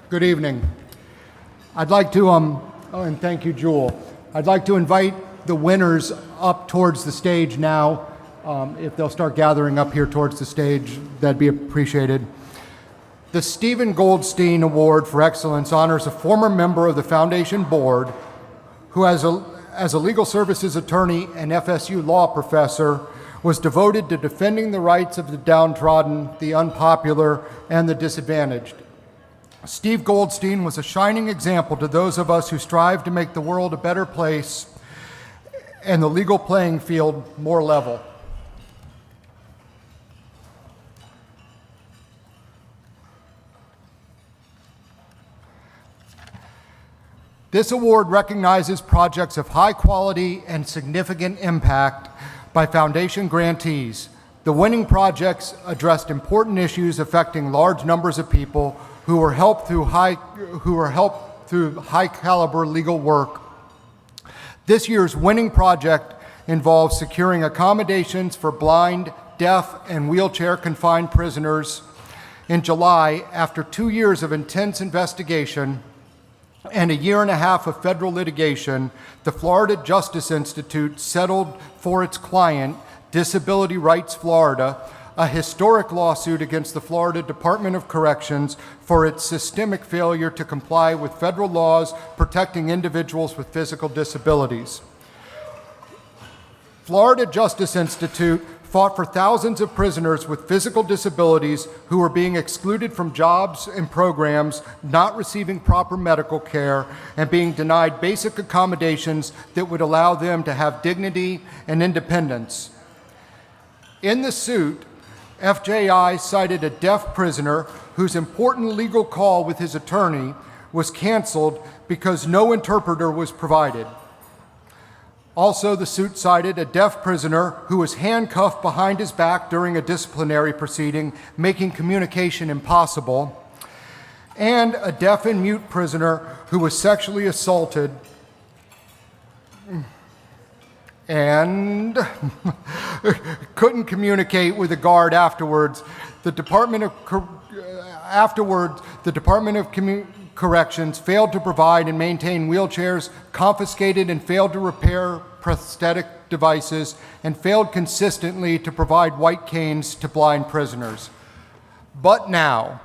Good evening. I'd like to, and thank you, Jewel. I'd like to invite the winners up towards the stage now. If they'll start gathering up here towards the stage, that'd be appreciated. The Stephen Goldstein Award for Excellence honors a former member of the Foundation Board who, as a legal services attorney and FSU law professor, was devoted to defending the rights of the downtrodden, the unpopular, and the disadvantaged. Steve Goldstein was a shining example to those of us who strive to make the world a better place and the legal playing field more level. This award recognizes projects of high quality and significant impact by Foundation grantees. The winning projects addressed important issues affecting large numbers of people who were helped through high caliber legal work. This year's winning project involves securing accommodations for blind, deaf, and wheelchair confined prisoners. In July, after 2 years of intense investigation and a year and a half of federal litigation, the Florida Justice Institute settled for its client, Disability Rights Florida, a historic lawsuit against the Florida Department of Corrections for its systemic failure to comply with federal laws protecting individuals with physical disabilities. Florida Justice Institute fought for thousands of prisoners with physical disabilities who were being excluded from jobs and programs, not receiving proper medical care, and being denied basic accommodations that would allow them to have dignity and independence. In the suit, FJI cited a deaf prisoner whose important legal call with his attorney was canceled because no interpreter was provided. Also, the suit cited a deaf prisoner who was handcuffed behind his back during a disciplinary proceeding, making communication impossible, and a deaf and mute prisoner who was sexually assaulted and couldn't communicate with a guard afterwards. The Department of Corrections failed to provide and maintain wheelchairs, confiscated and failed to repair prosthetic devices, and failed consistently to provide white canes to blind prisoners. But now,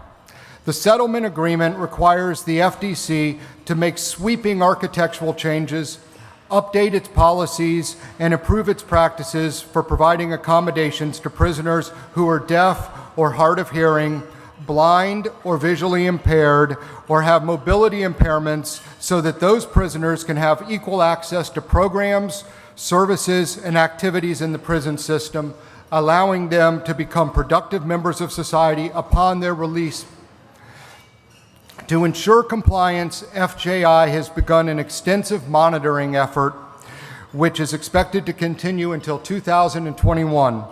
the settlement agreement requires the FDC to make sweeping architectural changes, update its policies, and improve its practices for providing accommodations to prisoners who are deaf or hard of hearing, blind or visually impaired, or have mobility impairments, so that those prisoners can have equal access to programs, services, and activities in the prison system, allowing them to become productive members of society upon their release. To ensure compliance, FJI has begun an extensive monitoring effort, which is expected to continue until 2021.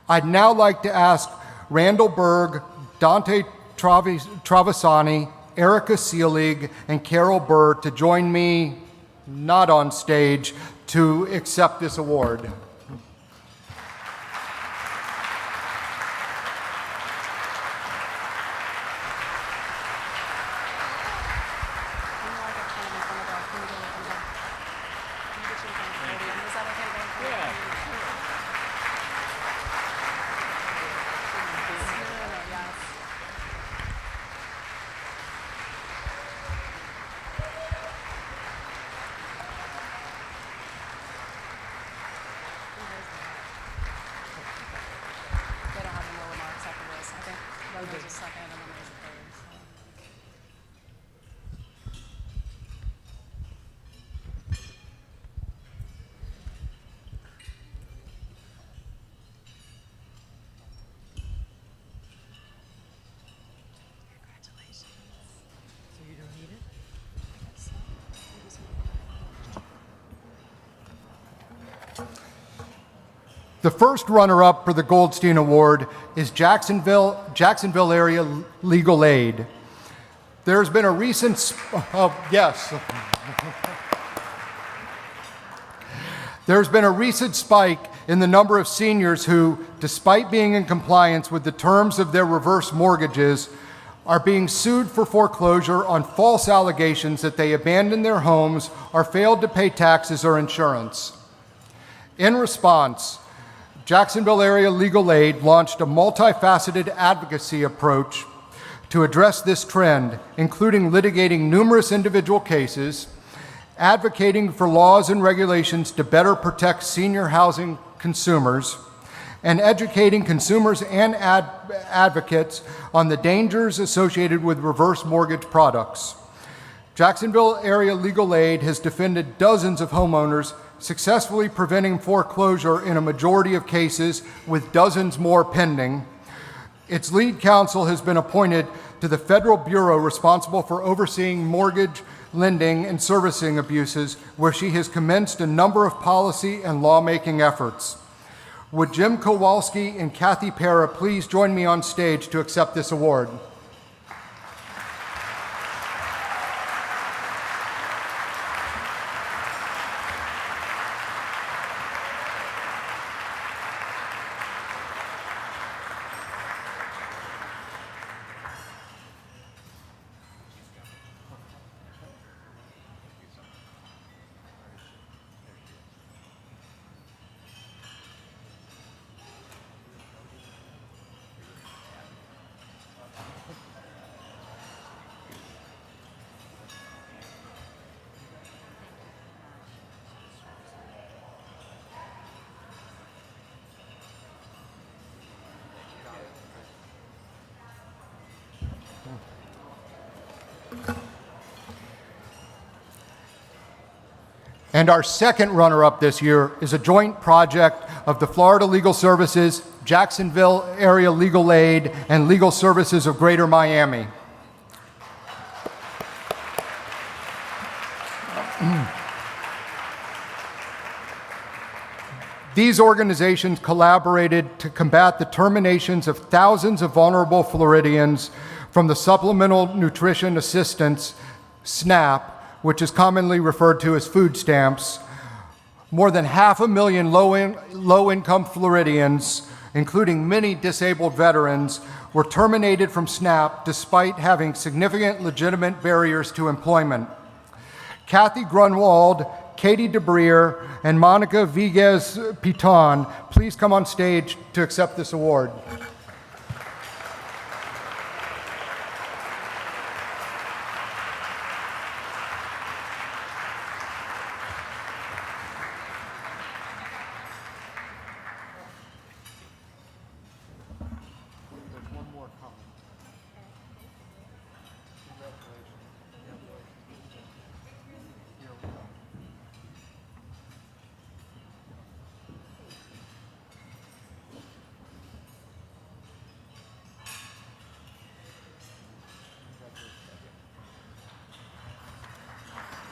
I'd now like to ask Randall Berg, Dante Trevisani, Erica Selig, and Carol Burr to join me, not on stage, to accept this award. The first runner-up for the Goldstein Award is Jacksonville Area Legal Aid. There's been a recent, There's been a recent spike in the number of seniors who, despite being in compliance with the terms of their reverse mortgages, are being sued for foreclosure on false allegations that they abandoned their homes or failed to pay taxes or insurance. In response, Jacksonville Area Legal Aid launched a multifaceted advocacy approach to address this trend, including litigating numerous individual cases, advocating for laws and regulations to better protect senior housing consumers, and educating consumers and advocates on the dangers associated with reverse mortgage products. Jacksonville Area Legal Aid has defended dozens of homeowners, successfully preventing foreclosure in a majority of cases, with dozens more pending. Its lead counsel has been appointed to the federal bureau responsible for overseeing mortgage lending and servicing abuses, where she has commenced a number of policy and lawmaking efforts. Would Jim Kowalski and Kathy DeBriere please join me on stage to accept this award? And our second runner-up this year is a joint project of the Florida Legal Services, Jacksonville Area Legal Aid, and Legal Services of Greater Miami. These organizations collaborated to combat the terminations of thousands of vulnerable Floridians from the Supplemental Nutrition Assistance, SNAP, which is commonly referred to as food stamps. More than 500,000 low-income Floridians, including many disabled veterans, were terminated from SNAP despite having significant legitimate barriers to employment. Kathy Grunewald, Katy DeBriere, and Monica Viguez-Piton, please come on stage to accept this award.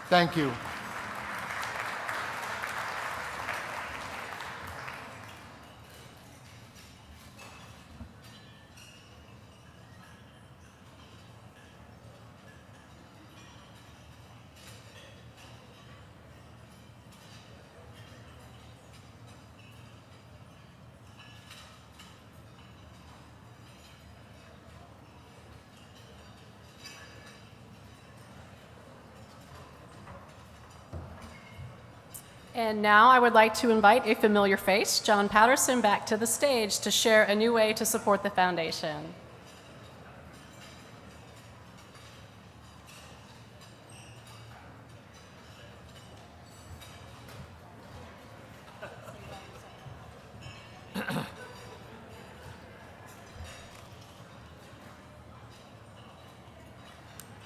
Thank you. And now I would like to invite a familiar face, John Patterson, back to the stage to share a new way to support the foundation.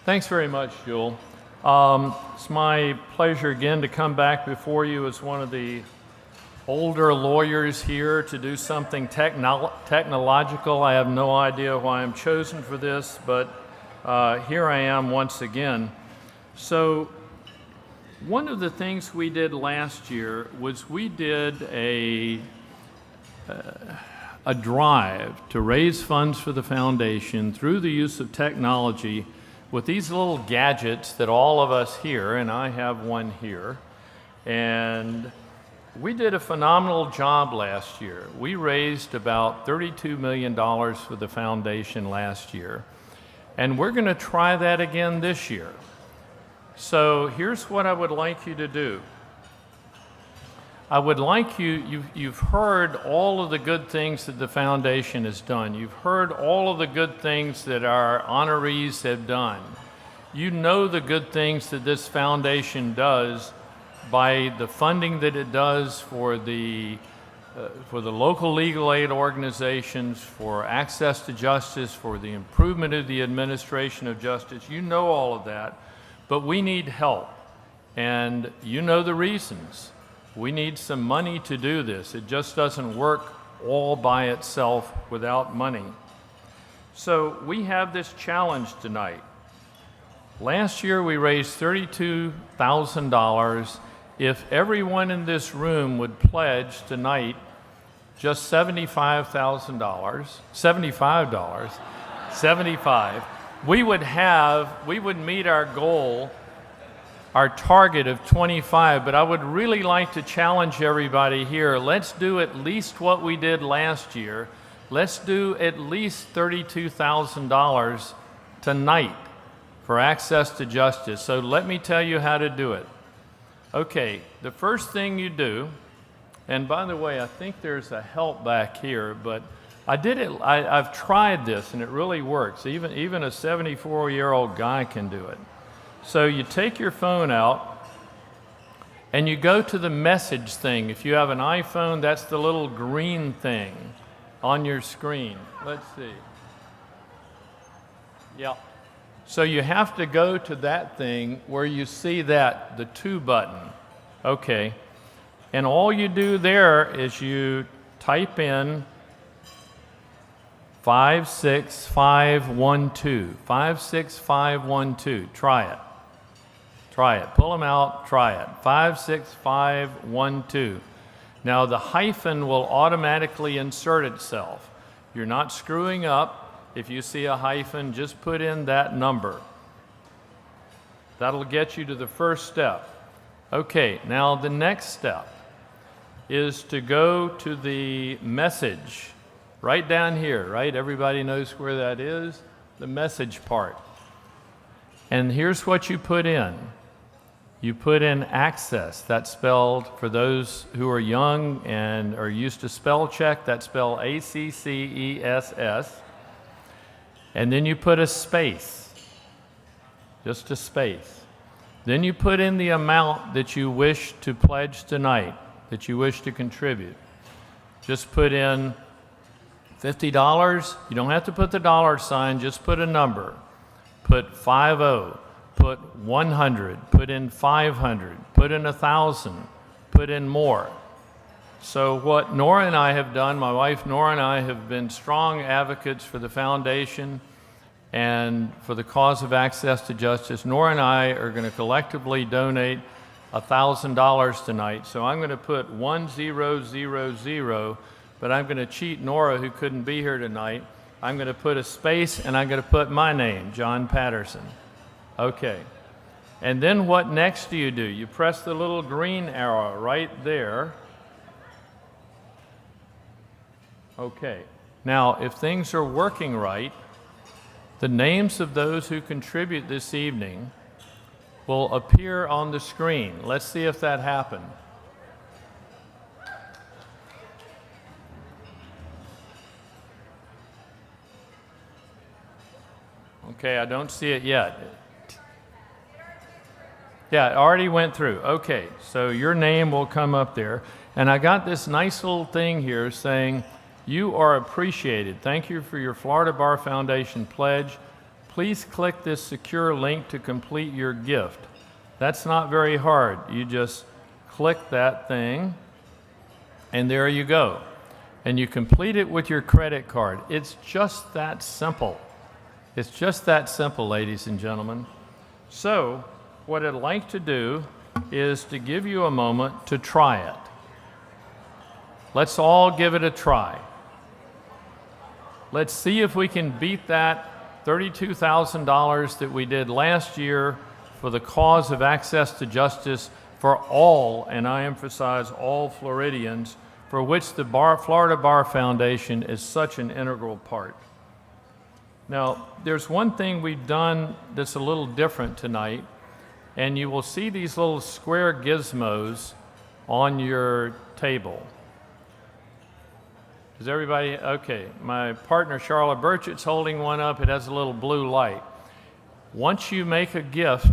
Thanks very much, Jewel. It's my pleasure again to come back before you as one of the older lawyers here to do something technological. I have no idea why I'm chosen for this, but here I am once again. So one of the things we did last year was we did a drive to raise funds for the foundation through the use of technology with these little gadgets that all of us here, and I have one here, and we did a phenomenal job last year. We raised about $32 million for the foundation last year. And we're going to try that again this year. So here's what I would like you to do. I would like you've heard all of the good things that the foundation has done. You've heard all of the good things that our honorees have done. You know the good things that this foundation does by the funding that it does for the local legal aid organizations, for access to justice, for the improvement of the administration of justice. You know all of that, but we need help, and you know the reasons. We need some money to do this. It just doesn't work all by itself without money. So we have this challenge tonight. Last year we raised $32,000. If everyone in this room would pledge tonight just $75, we would meet our goal, our target of 25, but I would really like to challenge everybody here. Let's do at least what we did last year. Let's do at least $32,000 tonight for access to justice. So let me tell you how to do it. Okay, the first thing you do, and by the way, I think there's a help back here, but I've tried this and it really works. Even a 74-year-old guy can do it. So you take your phone out and you go to the message thing. If you have an iPhone, that's the little green thing on your screen. Let's see. Yeah. So you have to go to that thing where you see that, the to button. Okay. And all you do there is you type in 56512. 56512. Try it. Try it. Pull them out. Try it. 56512. Now the hyphen will automatically insert itself. You're not screwing up. If you see a hyphen, just put in that number. That'll get you to the first step. Okay, now the next step is to go to the message. Right down here, right? Everybody knows where that is, the message part. And here's what you put in. You put in access. That's spelled, for those who are young and are used to spell check, that's spelled ACCESS. And then you put a space, just a space. Then you put in the amount that you wish to pledge tonight, that you wish to contribute. Just put in $50. You don't have to put the dollar sign, just put a number. Put 50, put 100, put in 500, put in 1,000, put in more. So what Nora and I have done, my wife Nora and I have been strong advocates for the foundation and for the cause of access to justice. Nora and I are going to collectively donate $1,000 tonight. So I'm going to put 1000, but I'm going to cheat Nora, who couldn't be here tonight. I'm going to put a space and I'm going to put my name, John Patterson. Okay. And then what next do? You press the little green arrow right there. Okay. Now, if things are working right, the names of those who contribute this evening will appear on the screen. Let's see if that happened. Okay, I don't see it yet. Yeah, it already went through. Okay, so your name will come up there. And I got this nice little thing here saying, you are appreciated. Thank you for your Florida Bar Foundation pledge. Please click this secure link to complete your gift. That's not very hard. You just click that thing, and there you go. And you complete it with your credit card. It's just that simple. It's just that simple, ladies and gentlemen. So, what I'd like to do is to give you a moment to try it. Let's all give it a try. Let's see if we can beat that $32,000 that we did last year for the cause of access to justice for all, and I emphasize all, Floridians, for which the Florida Bar Foundation is such an integral part. Now, there's one thing we've done that's a little different tonight, and you will see these little square gizmos on your table. Is everybody, okay, my partner Charlotte Burchett's holding one up. It has a little blue light. Once you make a gift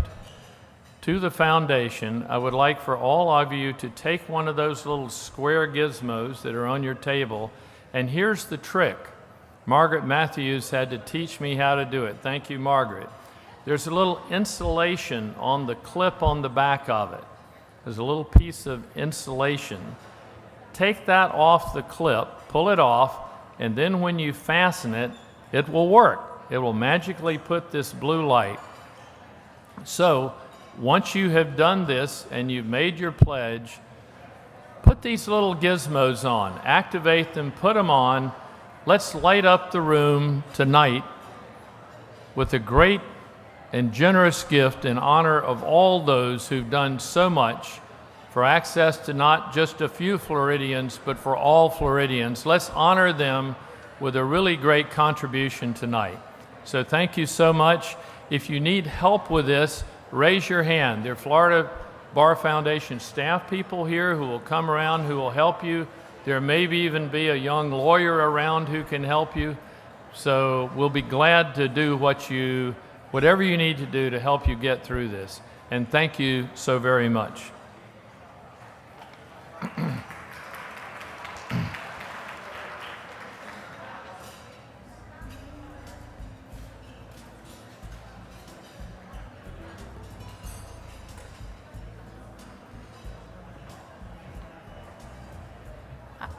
to the foundation, I would like for all of you to take one of those little square gizmos that are on your table, and here's the trick. Margaret Matthews had to teach me how to do it. Thank you, Margaret. There's a little insulation on the clip on the back of it. There's a little piece of insulation. Take that off the clip, pull it off, and then when you fasten it, it will work. It will magically put this blue light. So, once you have done this and you've made your pledge, put these little gizmos on, activate them, put them on. Let's light up the room tonight with a great and generous gift in honor of all those who've done so much for access to not just a few Floridians, but for all Floridians. Let's honor them with a really great contribution tonight. So thank you so much. If you need help with this, raise your hand. There are Florida Bar Foundation staff people here who will come around, who will help you. There may even be a young lawyer around who can help you. So we'll be glad to do whatever you need to do to help you get through this. And thank you so very much.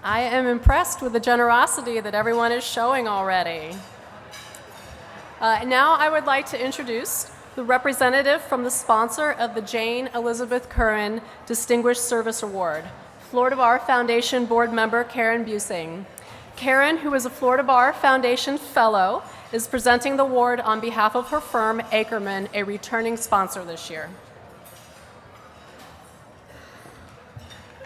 I am impressed with the generosity that everyone is showing already. Now I would like to introduce the representative from the sponsor of the Jane Elizabeth Curran Distinguished Service Award, Florida Bar Foundation board member Karen Busing. Karen, who is a Florida Bar Foundation fellow, is presenting the award on behalf of her firm, Ackerman, a returning sponsor this year.